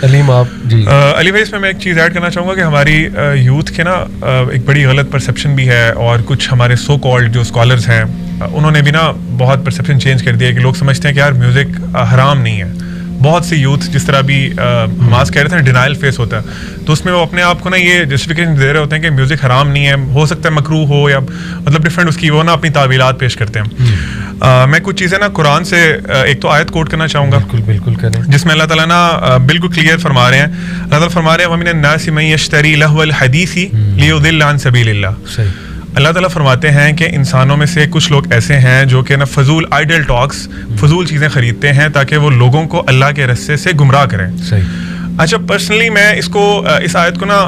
علیم آپ جی علی بھائی اس میں ایک چیز ایڈ کرنا چاہوں گا کہ ہماری یوتھ کے نا ایک بڑی غلط پرسیپشن بھی ہے, اور کچھ ہمارے سو کالڈ جو اسکالرز ہیں انہوں نے بھی نا بہت پرسیپشن چینج کر دیا ہے کہ لوگ سمجھتے ہیں کہ یار میوزک حرام نہیں ہے. بہت سی یوتھ جس طرح بھی ہماس کہہ رہے تھے ڈینائل فیس ہوتا ہے, تو اس میں وہ اپنے آپ کو نا یہ جسٹیفیکیشن دے رہے ہوتے ہیں کہ میوزک حرام نہیں ہے, ہو سکتا ہے مکروہ ہو یا مطلب ڈفرینٹ اس کی وہ نا اپنی تعویلات پیش کرتے ہیں. میں کچھ چیزیں نا قرآن سے ایک تو آیت کوٹ کرنا چاہوں گا, بالکل کریں, جس میں اللہ تعالیٰ نا بالکل کلیئر فرما رہے ہیں. اللہ تعالیٰ فرما رہے ہیں وَمِنَ النَّاسِ مَن يَشْتَرِي لَهْوَ الْحَدِيثِ لِيُضِلَّ عَن سَبِيلِ اللَّهِ. صحیح. اللہ تعالیٰ فرماتے ہیں کہ انسانوں میں سے کچھ لوگ ایسے ہیں جو کہ نا فضول آئیڈل ٹاکس, فضول چیزیں خریدتے ہیں تاکہ وہ لوگوں کو اللہ کے رستے سے گمراہ کریں. صحیح. اچھا پرسنلی میں اس آیت کو نا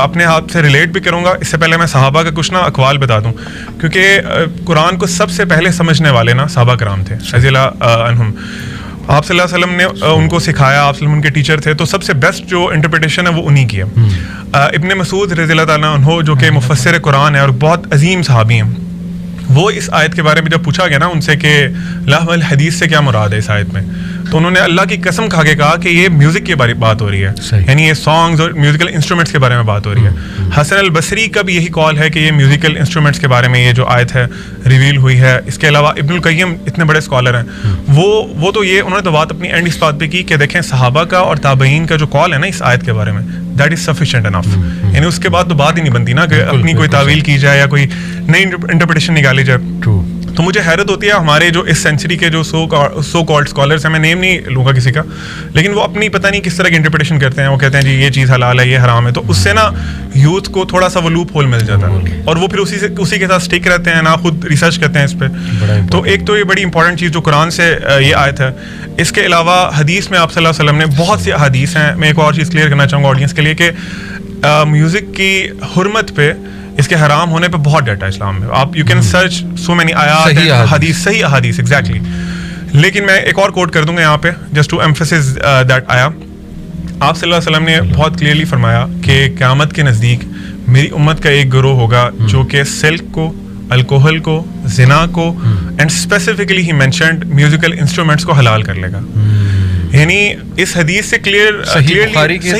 اپنے ہاتھ سے ریلیٹ بھی کروں گا. اس سے پہلے میں صحابہ کا کچھ نا اقوال بتا دوں, کیونکہ قرآن کو سب سے پہلے سمجھنے والے نا صحابہ کرام تھے رضی اللہ عنہم. آپ صلی اللہ علیہ وسلم نے ان کو سکھایا, آپ صلی اللہ علیہ وسلم ان کے ٹیچر تھے, تو سب سے بیسٹ جو انٹرپریٹیشن ہے وہ انہی کی ہے. ابن مسعود رضی اللہ تعالیٰ عنہ جو کہ مفسر قرآن ہے اور بہت عظیم صحابی ہیں, وہ اس آیت کے بارے میں جب پوچھا گیا نا ان سے کہ لہو الحدیث سے کیا مراد ہے اس آیت میں, تو انہوں نے اللہ کی قسم کھا کے کہا کہ یہ میوزک کے بارے بات ہو رہی ہے, یعنی یہ سانگز اور میوزیکل انسٹرومنٹس کے بارے میں بات ہو رہی ہے. حسن البصری کا بھی یہی قول ہے کہ یہ میوزیکل انسٹرومنٹس کے بارے میں یہ جو آیت ہے ریویل ہوئی ہے. اس کے علاوہ ابن القیم اتنے بڑے اسکالر ہیں, وہ تو یہ انہوں نے تو بات اپنی اینڈ اس بات پہ کی کہ دیکھیں صحابہ کا اور تابعین کا جو قول ہے نا اس آیت کے بارے میں دیٹ از سفیشینٹ انف, یعنی اس کے بعد تو بات ہی نہیں بنتی نا کہ اپنی کوئی تعویل کی جائے یا کوئی نئی انٹرپریٹیشن نکالی جائے. تو مجھے حیرت ہوتی ہے ہمارے جو اس سینچری کے جو سو کالڈ اسکالرس ہیں, میں نیم نہیں لوں گا کسی کا, لیکن وہ اپنی پتہ نہیں کس طرح کی انٹرپریٹیشن کرتے ہیں. وہ کہتے ہیں جی یہ چیز حلال ہے, یہ حرام ہے, تو اس سے نا یوتھ کو تھوڑا سا وہ لوپ ہول مل جاتا ہے, اور وہ پھر اسی کے ساتھ اسٹک رہتے ہیں, نہ خود ریسرچ کرتے ہیں اس پہ. تو ایک تو یہ بڑی امپورٹنٹ چیز جو قرآن سے یہ آیت ہے. اس کے علاوہ حدیث میں آپ صلی اللہ علیہ وسلم نے بہت سی احادیث ہیں. میں ایک اور چیز کلیئر کرنا چاہوں گا آڈینس کے لیے کہ میوزک کی حرمت پہ, اس کے حرام ہونے پہ بہت ڈیٹا اسلام میں. آپ you can search so many آیات حدیث, صحیح احادیث ایگزیکٹلی. لیکن میں ایک اور کوٹ کر دوں گا یہاں پہ جسٹ ٹو ایمفسس دیٹ آیا. آپ صلی اللہ علیہ وسلم نے بہت کلیئرلی فرمایا کہ قیامت کے نزدیک میری امت کا ایک گروہ ہوگا جو کہ سلک کو, الکوہل کو, زنا کو and specifically he mentioned musical instruments کو حلال کر لے گا. یعنی اس حدیث سے صحیح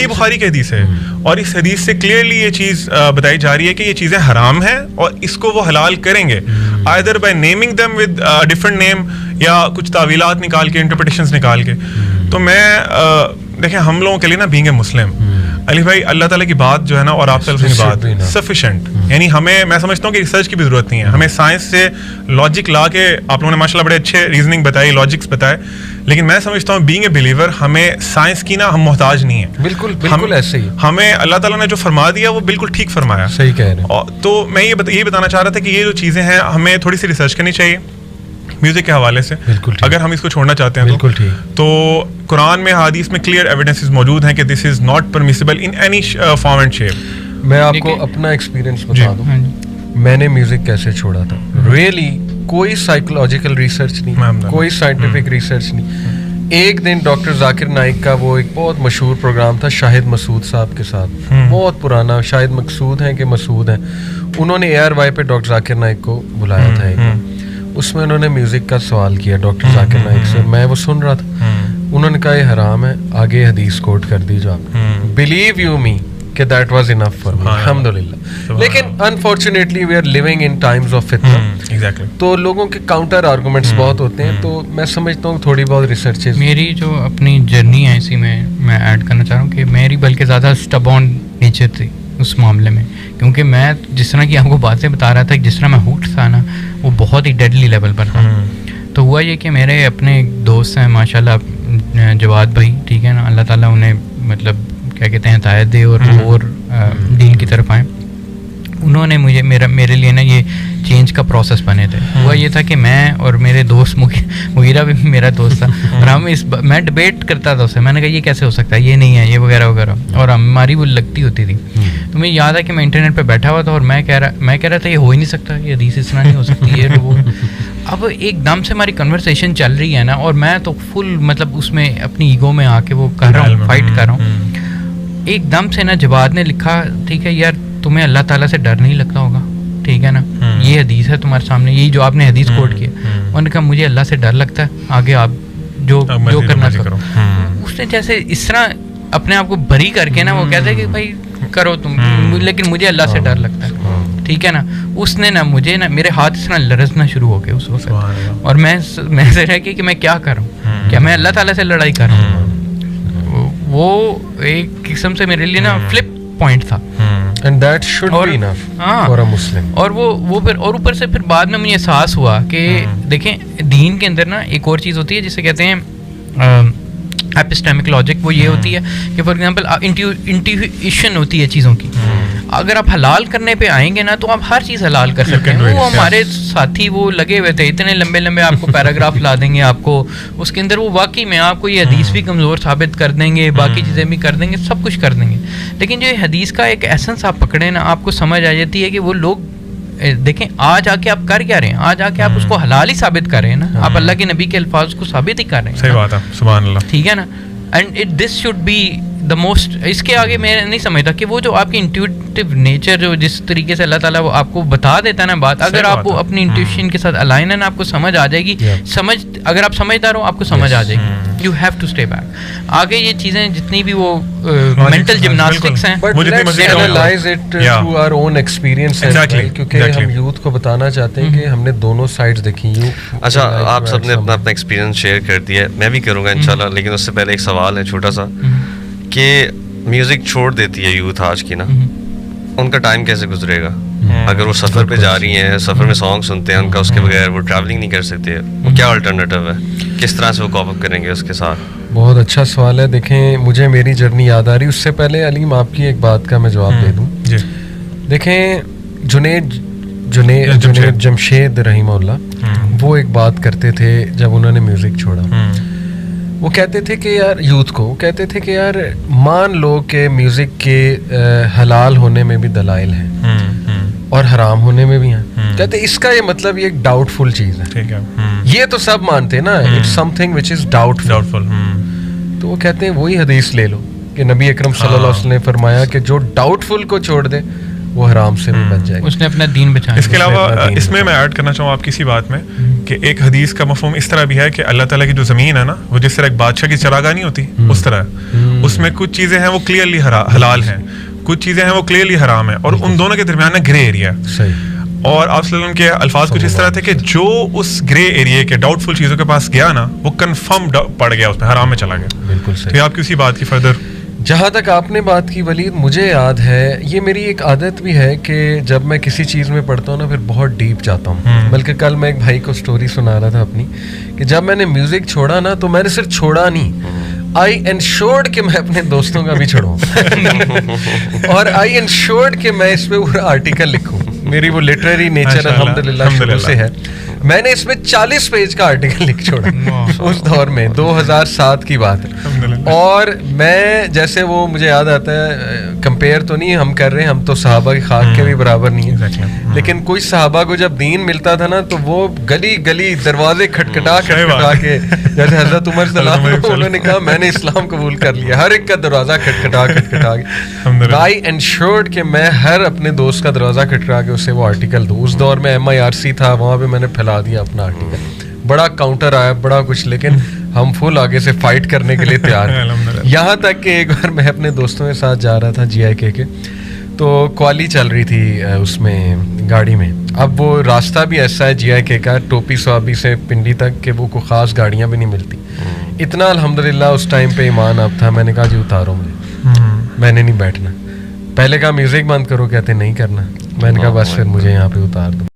بخاری کی حدیث ہے, اور اس حدیث سے کلیئرلی یہ چیز بتائی جا رہی ہے کہ یہ چیزیں حرام ہیں اور اس کو وہ حلال کریں گے, either by naming them with different name یا کچھ تعویلات نکال کے, انٹرپریٹیشنز نکال کے. تو میں دیکھیں ہم لوگوں کے لیے نا بینگ اے مسلم, علی بھائی اللہ تعالیٰ کی بات جو ہے نا اور آپ صلی اللہ علیہ وسلم کی بات سفیشینٹ, یعنی ہمیں میں سمجھتا ہوں کہ ریسرچ کی بھی ضرورت نہیں ہے. ہمیں سائنس سے لاجک لا کے آپ لوگوں نے ماشاء اللہ بڑے اچھے ریزننگ بتائی, لاجکس بتائے, لیکن میں سمجھتا ہوں بینگ اے بلیور ہمیں سائنس کی نا ہم محتاج نہیں ہیں. بالکل ایسے ہی ہمیں اللہ تعالیٰ نے جو فرما دیا وہ بالکل ٹھیک فرمایا. صحیح کہہ رہے ہیں. تو میں یہ بتانا چاہ رہا تھا کہ یہ جو چیزیں ہیں ہمیں تھوڑی سی ریسرچ کرنی چاہیے میوزک کے حوالے سے, اگر ہم اس کو چھوڑنا چاہتے ہیں. بالکل ٹھیک. تو قرآن میں حدیث میں کلیئر ایویڈنسز موجود ہیں کہ this is not permissible in any form and shape. میں آپ کو اپنا ایکسپیرینس بتا دوں, میں نے میوزک کیسے چھوڑا تھا. ریئلی کوئی سائیکولوجیکل ریسرچ نہیں, کوئی سائنٹیفک ریسرچ نہیں. ایک دن ڈاکٹر ذاکر نائک کا وہ ایک بہت مشہور پروگرام تھا شاہد مسعود صاحب کے ساتھ, بہت پرانا, شاید مقصود ہیں کہ مسعود ہیں, انہوں نے ARY پہ ڈاکٹر ذاکر نائک کو بلایا تھا ایک. اس میں انہوں نے میوزک کا سوال کیا ڈاکٹر ذاکر نائک سے, میں وہ سن رہا تھا. انہوں نے کہا یہ حرام ہے, آگے حدیث کوٹ کر دی جو آپ, بلیو یو می کہ that was enough for me, الحمدللہ. لیکن unfortunately we are living in times of فتنہ, تو لوگوں کے کاؤنٹر آرگومنٹس بہت ہوتے ہیں. تو میں سمجھتا ہوں تھوڑی بہت ریسرچز, میری جو اپنی جرنی ہے اسی میں ایڈ کرنا چاہ رہا ہوں کہ میری بلکہ زیادہ اسٹبون نیچر تھی اس معاملے میں, کیونکہ میں جس طرح کی آپ کو باتیں بتا رہا تھا جس طرح میں ہوٹ تھا نا وہ بہت ہی ڈیڈلی لیول پر تھا. تو ہوا یہ کہ میرے اپنے دوست ہیں ماشاء اللہ, جواد بھائی, ٹھیک ہے نا, اللہ تعالیٰ انہیں مطلب کیا کہتے ہیں ہدایت دے اور دین کی طرف آئیں. انہوں نے میرے لیے نا یہ چینج کا پروسیس بنے تھے. ہوا یہ تھا کہ میں اور میرے دوست مغیرہ بھی میرا دوست تھا, اور ہم میں ڈبیٹ کرتا تھا اس سے. میں نے کہا یہ کیسے ہو سکتا ہے, یہ نہیں ہے, یہ وغیرہ وغیرہ, اور ہماری وہ لگتی ہوتی تھی. تو مجھے یاد ہے کہ میں انٹرنیٹ پہ بیٹھا ہوا تھا اور میں کہہ رہا تھا یہ ہو ہی نہیں سکتا, یہ حدیث اس طرح نہیں ہو سکتی, یہ وہ. اب ایک دم سے ہماری کنورسیشن چل رہی ہے نا, اور میں تو فل مطلب اس میں اپنی ایگو میں آ کے وہ کر رہا ہوں, فائٹ کر رہا ہوں. ایک دم سے نا جواد نے لکھا, ٹھیک ہے یار تمہیں اللہ تعالیٰ سے ڈر نہیں لگتا ہوگا, ٹھیک ہے نا, یہ حدیث ہے تمہارے سامنے, یہی جو آپ نے حدیث کوٹ کیا. انہوں نے کہا مجھے اللہ سے ڈر لگتا ہے, آگے آپ جو کرنا کرو. اس نے جیسے اس طرح اپنے آپ کو بری کر کے نا وہ کہتے ہیں کہ بھائی کرو تم, لیکن مجھے اللہ سے ڈر لگتا ہے, ٹھیک ہے نا. اس نے نا مجھے نا میرے ہاتھ اس طرح لرزنا شروع ہو گئے اس وقت, اور میں سے رہ کے کہ میں کیا کروں, کیا میں اللہ تعالیٰ سے لڑائی کر رہا ہوں. وہ ایک قسم سے میرے لیے نا فلپ پوائنٹ تھا. And that should be enough for a Muslim. اور وہ پھر اور اوپر سے پھر بعد میں مجھے احساس ہوا کہ دیکھیں دین کے اندر نا ایک اور چیز ہوتی ہے جسے کہتے ہیں ایپسٹیمک لاجک. وہ یہ ہوتی ہے کہ فار ایگزامپل انٹیویشن ہوتی ہے چیزوں کی. اگر آپ حلال کرنے پہ آئیں گے نا تو آپ ہر چیز حلال کر سکتے ہیں. وہ ہمارے ساتھی وہ لگے ہوئے تھے, اتنے لمبے لمبے آپ کو پیراگراف لا دیں گے آپ کو اس کے اندر, وہ واقعی میں آپ کو یہ حدیث بھی کمزور ثابت کر دیں گے, باقی چیزیں بھی کر دیں گے, سب کچھ کر دیں گے. لیکن جو یہ حدیث کا ایک ایسنس آپ پکڑیں نا, آپ کو سمجھ آ جاتی ہے کہ وہ لوگ دیکھیں آج آ کے آپ کر کیا رہے ہیں, آج آ کے آپ اس کو حلال ہی ثابت کر رہے ہیں نا, آپ اللہ کے نبی کے الفاظ کو ثابت ہی کر رہے ہیں. صحیح بات ہے, سبحان اللہ, ٹھیک ہے نا. And this should be the most. اس کے آگے میں نہیں سمجھتا کہ وہ جو آپ کی انٹیوٹیو نیچر جو جس طریقے سے اللہ تعالیٰ وہ آپ کو بتا دیتا ہے نا بات, اگر آپ وہ اپنی انٹیوشن کے ساتھ الائن ہے نا, آپ کو سمجھ آ جائے گی. اگر آپ سمجھدار ہو آپ کو سمجھ آ جائے گی. You have to stay back. آگے یہ چیزیں جتنی بھی وہ مینٹل جمناسٹکس ہیں, کیونکہ ہم یوتھ کو بتانا چاہتے ہیں کہ ہم نے دونوں سائڈ دیکھی. اچھا, آپ سب نے اپنا ایکسپیرینس شیئر کر دیا ہے, میں بھی کروں گا انشاءاللہ, لیکن اس سے پہلے ایک سوال ہے چھوٹا سا کہ میوزک چھوڑ دیتی ہے یوتھ آج کی نا, ان کا ٹائم کیسے گزرے گا؟ اگر وہ سفر پہ جا رہی ہیں, سفر میں سانگ سنتے ہیں ان کا, اس کے بغیر وہ ٹریولنگ نہیں کر سکتے, وہ کیا الٹرنیٹیو ہے, کس طرح سے وہ کوپ اپ کریں گے اس کے ساتھ؟ بہت اچھا سوال ہے. دیکھیں مجھے میری جرنی یاد آ رہی. اس سے پہلے علیم آپ کی ایک بات کا میں جواب دے دوں. دیکھیں جنید جمشید رحمہ اللہ, وہ ایک بات کرتے تھے جب انہوں نے میوزک چھوڑا. وہ کہتے تھے کہ یار یوتھ کو, وہ کہتے تھے کہ یار مان لو کہ میوزک کے حلال ہونے میں بھی دلائل ہیں اور حرام ہونے میں بھی ہیں. کہتے اس کا یہ مطلب یہ ایک ڈاؤٹ فل چیز ہے. یہ تو سب مانتے ہیں نا, it's something which is doubtful. تو وہ کہتے ہیں وہی حدیث لے لو کہ نبی اکرم صلی اللہ علیہ وسلم نے فرمایا کہ جو ڈاؤٹ فل کو چھوڑ دے وہ حرام سے بھی بچ جائے گا, اس نے اپنا دین بچایا. اس کے علاوہ اس میں ایڈ کرنا چاہوں آپ کسی بات میں کہ ایک حدیث کا مفہوم اس طرح بھی ہے کہ اللہ تعالیٰ کی جو زمین ہے نا, وہ جس طرح ایک بادشاہ کی چراگاہ نہیں ہوتی اس طرح, اس میں کچھ چیزیں ہیں وہ کلیئرلی حلال ہیں, کچھ چیزیں ہیں وہ کلیئرلی حرام ہیں, اور ان دونوں کے درمیان گرے ایریا ہے. اور آپ صلی اللہ علیہ وسلم کے الفاظ کچھ اس طرح تھے کہ جو اس گرے ایریا کے ڈاؤٹ فل چیزوں کے پاس گیا نا, وہ کنفرم پڑ گیا, اس میں حرام میں چلا گیا. بالکل صحیح. آپ کی اسی بات کی فردر جہاں تک آپ نے بات کی ولید, مجھے یاد ہے, یہ میری ایک عادت بھی ہے کہ جب میں کسی چیز میں پڑھتا ہوں نا پھر بہت ڈیپ جاتا ہوں. بلکہ کل میں ایک بھائی کو سٹوری سنا رہا تھا اپنی, کہ جب میں نے میوزک چھوڑا نا تو میں نے صرف چھوڑا نہیں, آئی انشورڈ کہ میں اپنے دوستوں کا بھی چھوڑوں, اور آئی انشورڈ کہ میں اس پہ پورا آرٹیکل لکھوں. میری وہ لٹریری نیچر الحمدللہ شروع سے ہے. میں نے اس میں 40 پیج کا آرٹیکل لکھ چھوڑا اس دور میں, 2007 کی بات ہے. اور میں جیسے وہ مجھے یاد آتا ہے, کمپیئر تو نہیں ہم کر رہے ہیں, ہم تو صحابہ کی خاک کے بھی برابر نہیں ہیں, لیکن کوئی صحابہ کو جب دین ملتا تھا نا تو وہ گلی گلی دروازے کھٹکھٹا کے, جیسے حضرت عمر صلی اللہ علیہ وسلم انہوں نے کہا میں نے اسلام قبول کر لیا, ہر ایک کا دروازہ کھٹکھٹا کے, آئی انشورڈ کہ میں ہر اپنے دوست کا دروازہ کھٹکھٹا کے اسے وہ آرٹیکل دوں. اس دور میں MIRC تھا, وہاں پہ میں نے پھیلا دیا اپنا آرٹیکل, بڑا کاؤنٹر آیا, بڑا کچھ, لیکن ہم فل آگے سے فائٹ کرنے کے لیے تیار ہیں. یہاں تک کہ ایک بار میں اپنے دوستوں کے ساتھ جا رہا تھا GIK کے, تو کوالی چل رہی تھی اس میں گاڑی میں. اب وہ راستہ بھی ایسا ہے GIK کا, ٹوپی سوابی سے پنڈی تک, کہ وہ کوئی خاص گاڑیاں بھی نہیں ملتی. اتنا الحمدللہ اس ٹائم پہ ایمان اب تھا, میں نے کہا جی اتارو مجھے, میں نے نہیں بیٹھنا. پہلے کہا میوزک بند کرو, کہتے نہیں کرنا. میں نے کہا بس پھر مجھے یہاں پہ اتار دو.